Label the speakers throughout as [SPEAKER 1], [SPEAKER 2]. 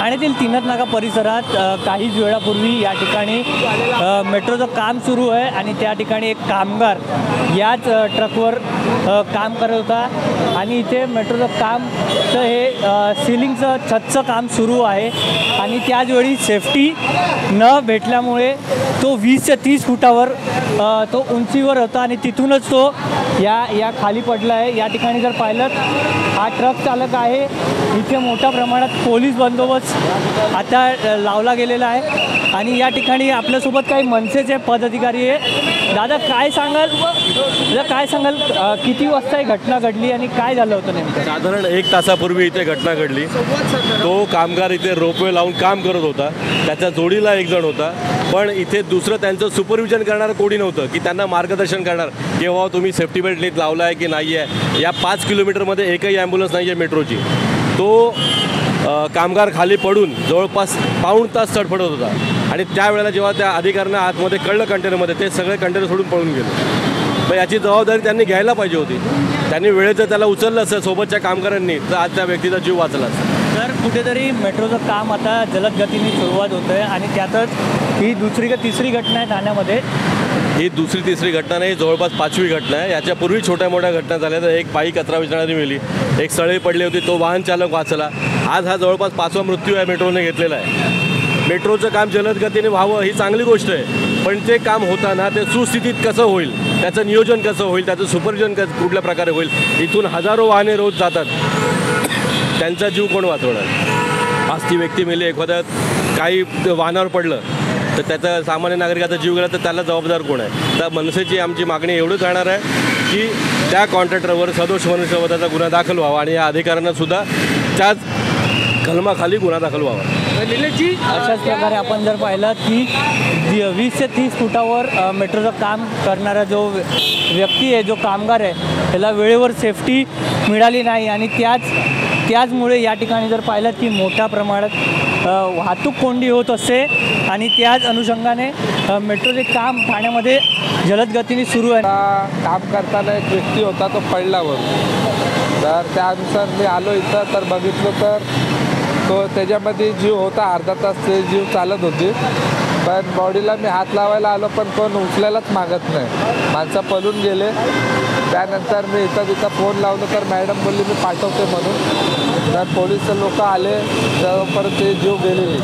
[SPEAKER 1] ठाण्यातील तीनत नाका परिसरात काहीच वेळापूर्वी या ठिकाणी मेट्रोचं काम सुरू आहे आणि त्या ठिकाणी एक कामगार याच ट्रकवर काम करत होता आणि इथे मेट्रोचं कामचं हे सिलिंगचं छतचं काम सुरू आहे आणि त्याचवेळी सेफ्टी न भेटल्यामुळे तो 20 ते 30 फुटावर तो उंचीवर होता आणि तिथूनच तो या खाली पडला आहे। या ठिकाणी जर पाहिलं हा ट्रक चालक आहे, इथे मोठ्या प्रमाणात पोलीस बंदोबस्त आता लावला गेलेला आहे आणि या ठिकाणी आपल्यासोबत काही मनसेचे पदाधिकारी आहे। दादा काय सांगाल किती वाजता ही घटना घडली आणि काय झालं होतं नेमकं?
[SPEAKER 2] साधारण 1 तासापूर्वी इथे घटना घडली। तो कामगार इथे रोपवे लावून काम करत होता, त्याच्या जोडीला एक जण होता, पण इथे दुसरं त्यांचं सुपरविजन करणारं कोणी नव्हतं की त्यांना मार्गदर्शन करणार की बाबा तुम्ही सेफ्टी बेल्ट नीट लावला आहे की नाही आहे। या 5 किलोमीटरमध्ये एकही ॲम्ब्युलन्स नाही आहे मेट्रोची। तो कामगार खाली पडून जवळपास पाऊण तास तडफडत होता आणि त्यावेळेला जेव्हा त्या अधिकाऱ्यांना आतमध्ये कळलं कंटेनरमध्ये, ते सगळे कंटेनर सोडून पळून गेले। मग याची जबाबदारी त्यांनी घ्यायला पाहिजे होती। त्यांनी वेळेत जर त्याला उचललं असतं सोबतच्या कामगारांनी तर आज त्या व्यक्तीचा जीव वाचला असता।
[SPEAKER 1] तर कुठेतरी मेट्रोचं काम आता जलद गतीने सुरुवात होतं आहे आणि त्यातच ही दुसरी का तिसरी घटना आहे ठाण्यामध्ये।
[SPEAKER 2] ही दुसरी तिसरी घटना नाही, जवळपास 5वी घटना आहे। याच्यापूर्वी छोट्या मोठ्या घटना झाल्या, तर एक बाई कचरा विचारणारी मेली, एक सळई पडली होती, तो वाहन चालक वाचला। आज हा जवळपास 5वा मृत्यू आहे मेट्रोने घेतलेला आहे। मेट्रोचं काम जलद गतीने व्हावं ही चांगली गोष्ट आहे, पण ते काम होताना ते सुस्थितीत कसं होईल, त्याचं नियोजन कसं होईल, त्याचं सुपरविजन कुठल्या प्रकारे होईल। इथून हजारो वाहने रोज जातात, त्यांचा जीव कोण वाचवणार? आज ती व्यक्ती मेली, एखाद्या काही वाहनावर पडलं तर त्याचा सामान्य नागरिकाचा जीव गेला तर त्याला जबाबदार कोण आहे? तर मनसेची आमची मागणी एवढीच राहणार आहे की त्या कॉन्ट्रॅक्टरवर सदोष मनुष्यवधाचा गुन्हा दाखल व्हावा आणि या अधिकाऱ्यांनासुद्धा त्याच कलमाखाली गुन्हा दाखल व्हावा।
[SPEAKER 1] अशाच प्रकारे आपण जर पाहिलं की 20 ते 30 फुटावर मेट्रोचं काम करणारा जो व्यक्ती आहे, जो कामगार आहे, त्याला वेळेवर सेफ्टी मिळाली नाही आणि त्याचमुळे या ठिकाणी जर पाहिलं की मोठ्या प्रमाणात वाहतूक कोंडी होत असते आणि त्याच अनुषंगाने मेट्रोचे काम ठाण्यामध्ये जलद गतीने सुरू आहे।
[SPEAKER 3] काम करताना एक व्यक्ती होता, तो पडल्यावर, तर त्यानुसार मी आलो इथं, तर बघितलं तर तो त्याच्यामध्ये जीव होता, अर्धा तास ते जीव चालत होती, पण बॉडीला मी हात लावायला आलो पण कोण उचलायलाच मागत नाही, माणसं पळून गेले। त्यानंतर मी तिथं फोन लावलं तर मॅडम बोलली मी पाठवते म्हणून, तर पोलीस लोक आले तर परत ते जीव गेलेली।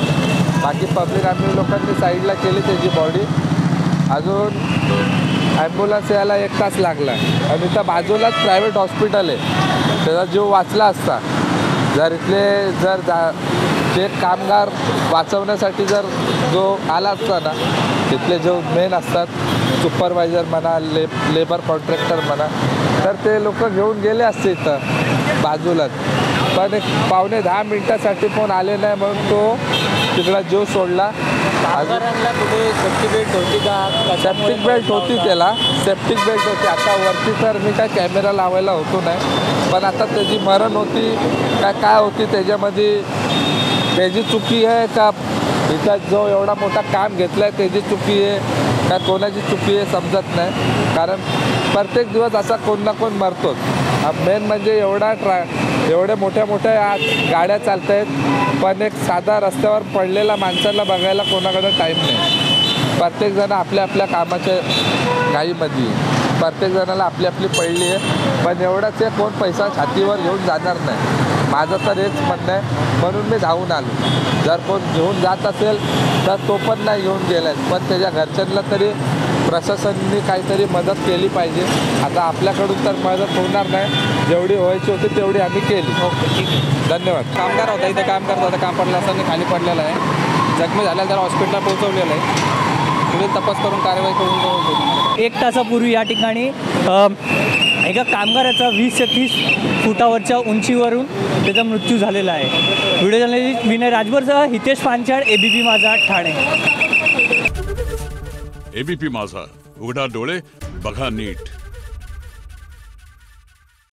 [SPEAKER 3] बाकी पब्लिक आम्ही लोकांनी साईडला केली त्याची बॉडी। अजून ॲम्ब्युलन्स यायला 1 तास लागला आणि इथं बाजूलाच प्रायव्हेट हॉस्पिटल आहे, त्याचा जीव वाचला असता जर इथले जे कामगार वाचवण्यासाठी जर जो आला असता ना, तिथले जो मेन असतात सुपरवायझर म्हणा, लेबर कॉन्ट्रॅक्टर म्हणा, तर ते लोक घेऊन गेले असते इथं बाजूलाच, पण एक पावणे 10 मिनटासाठी कोण आले नाही म्हणून तो तिकडा जीव सोडला।
[SPEAKER 1] कुठे सेफ्टी बेल्ट होती का?
[SPEAKER 3] सेफ्टिक बेल्ट होती, त्याला सेफ्टिक बेल्ट होती। आता वरती तर मी काय कॅमेरा लावायला होतो नाही, पण आता त्याची मरण होती काय होती त्याच्यामध्ये त्याची चुकी आहे का इथं जो एवढा मोठा काम घेतला आहे त्याची चुकी आहे का कोणाची चुकी आहे समजत नाही, कारण प्रत्येक दिवस असा कोण ना कोण मरतोच। मेन म्हणजे एवढ्या मोठ्या गाड्या चालत आहेत, पण एक साधा रस्त्यावर पडलेला माणसाला बघायला कोणाकडे टाईम नाही। प्रत्येकजण आपल्या आपल्या कामाच्या घाईमध्ये, प्रत्येकजणाला आपली पडली आहे, पण एवढंच आहे कोण पैसा छातीवर घेऊन जाणार नाही, माझं तर हेच म्हणणं आहे, म्हणून मी धावून आलो। जर कोण घेऊन जात असेल तर तो पण नाही घेऊन गेला, पण त्याच्या घरच्यांना तरी प्रशासनाने काहीतरी मदत केली पाहिजे। आता आपल्याकडून तर मदत होणार नाही, जेवढी व्हायची होती तेवढी आम्ही केली।
[SPEAKER 1] ओके, ठीक आहे,
[SPEAKER 3] धन्यवाद।
[SPEAKER 4] कामगार होता, इथे काम करत होता, काम पडलं असताना खाली पडलेला आहे, जखमी झाल्याला त्याला हॉस्पिटलला पोहोचवलेलं आहे, पुढे तपास करून कारवाई करून
[SPEAKER 1] 1 तासापूर्वी या ठिकाणी एका कामगाराचा 20 ते 30 फुटावरच्या उंचीवरून त्याचा मृत्यू झालेला आहे। व्हिडिओ जर्नलिस्ट विनय राजभरसह हितेश पांचाळ, ABP माझा, ठाणे।
[SPEAKER 5] ABP माझा, उघडा डोळे बघा नीट।